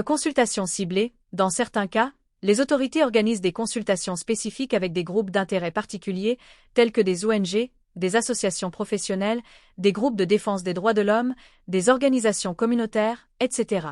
Consultation ciblée, dans certains cas, les autorités organisent des consultations spécifiques avec des groupes d'intérêt particuliers, tels que des ONG, des associations professionnelles, des groupes de défense des droits de l'homme, des organisations communautaires, etc.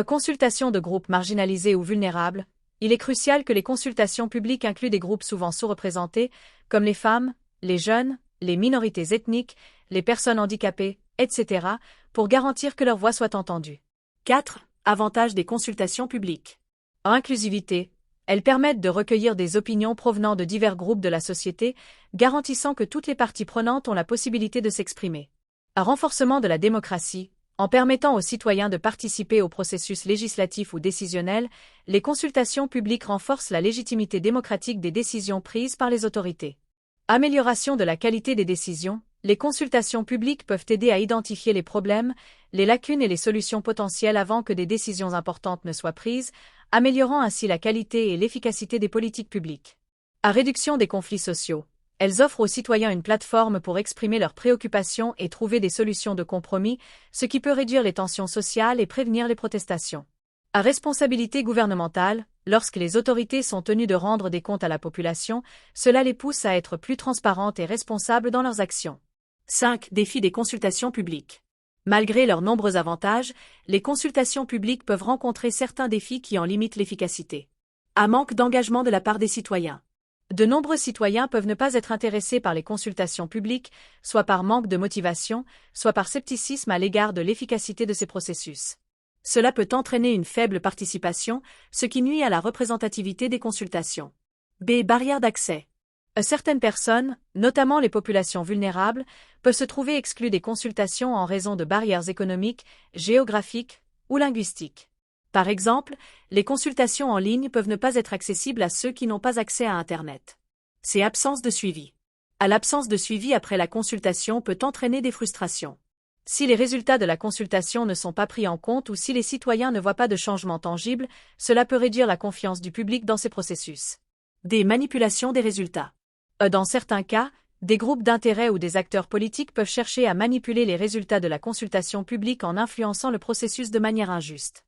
Consultation de groupes marginalisés ou vulnérables. Il est crucial que les consultations publiques incluent des groupes souvent sous-représentés, comme les femmes, les jeunes, les minorités ethniques, les personnes handicapées, etc., pour garantir que leur voix soit entendue. 4. Avantages des consultations publiques. Inclusivité. Elles permettent de recueillir des opinions provenant de divers groupes de la société, garantissant que toutes les parties prenantes ont la possibilité de s'exprimer. Un renforcement de la démocratie. En permettant aux citoyens de participer au processus législatif ou décisionnel, les consultations publiques renforcent la légitimité démocratique des décisions prises par les autorités. Amélioration de la qualité des décisions. Les consultations publiques peuvent aider à identifier les problèmes, les lacunes et les solutions potentielles avant que des décisions importantes ne soient prises, améliorant ainsi la qualité et l'efficacité des politiques publiques. À réduction des conflits sociaux. Elles offrent aux citoyens une plateforme pour exprimer leurs préoccupations et trouver des solutions de compromis, ce qui peut réduire les tensions sociales et prévenir les protestations. À responsabilité gouvernementale, lorsque les autorités sont tenues de rendre des comptes à la population, cela les pousse à être plus transparentes et responsables dans leurs actions. 5. Défis des consultations publiques. Malgré leurs nombreux avantages, les consultations publiques peuvent rencontrer certains défis qui en limitent l'efficacité. Un manque d'engagement de la part des citoyens. De nombreux citoyens peuvent ne pas être intéressés par les consultations publiques, soit par manque de motivation, soit par scepticisme à l'égard de l'efficacité de ces processus. Cela peut entraîner une faible participation, ce qui nuit à la représentativité des consultations. B. Barrières d'accès. Certaines personnes, notamment les populations vulnérables, peuvent se trouver exclues des consultations en raison de barrières économiques, géographiques ou linguistiques. Par exemple, les consultations en ligne peuvent ne pas être accessibles à ceux qui n'ont pas accès à Internet. C'est absence de suivi. L'absence de suivi après la consultation peut entraîner des frustrations. Si les résultats de la consultation ne sont pas pris en compte ou si les citoyens ne voient pas de changement tangible, cela peut réduire la confiance du public dans ces processus. Des manipulations des résultats. Dans certains cas, des groupes d'intérêt ou des acteurs politiques peuvent chercher à manipuler les résultats de la consultation publique en influençant le processus de manière injuste.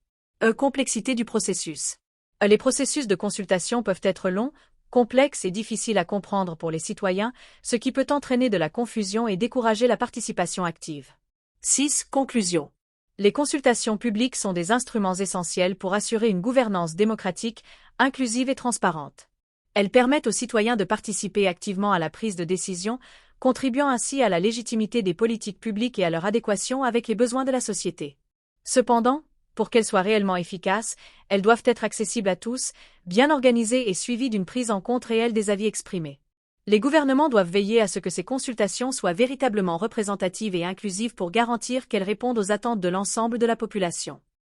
Complexité du processus. Les processus de consultation peuvent être longs, complexes et difficiles à comprendre pour les citoyens, ce qui peut entraîner de la confusion et décourager la participation active. 6. Conclusion. Les consultations publiques sont des instruments essentiels pour assurer une gouvernance démocratique, inclusive et transparente. Elles permettent aux citoyens de participer activement à la prise de décision, contribuant ainsi à la légitimité des politiques publiques et à leur adéquation avec les besoins de la société. Cependant, pour qu'elles soient réellement efficaces, elles doivent être accessibles à tous, bien organisées et suivies d'une prise en compte réelle des avis exprimés. Les gouvernements doivent veiller à ce que ces consultations soient véritablement représentatives et inclusives pour garantir qu'elles répondent aux attentes de l'ensemble de la population.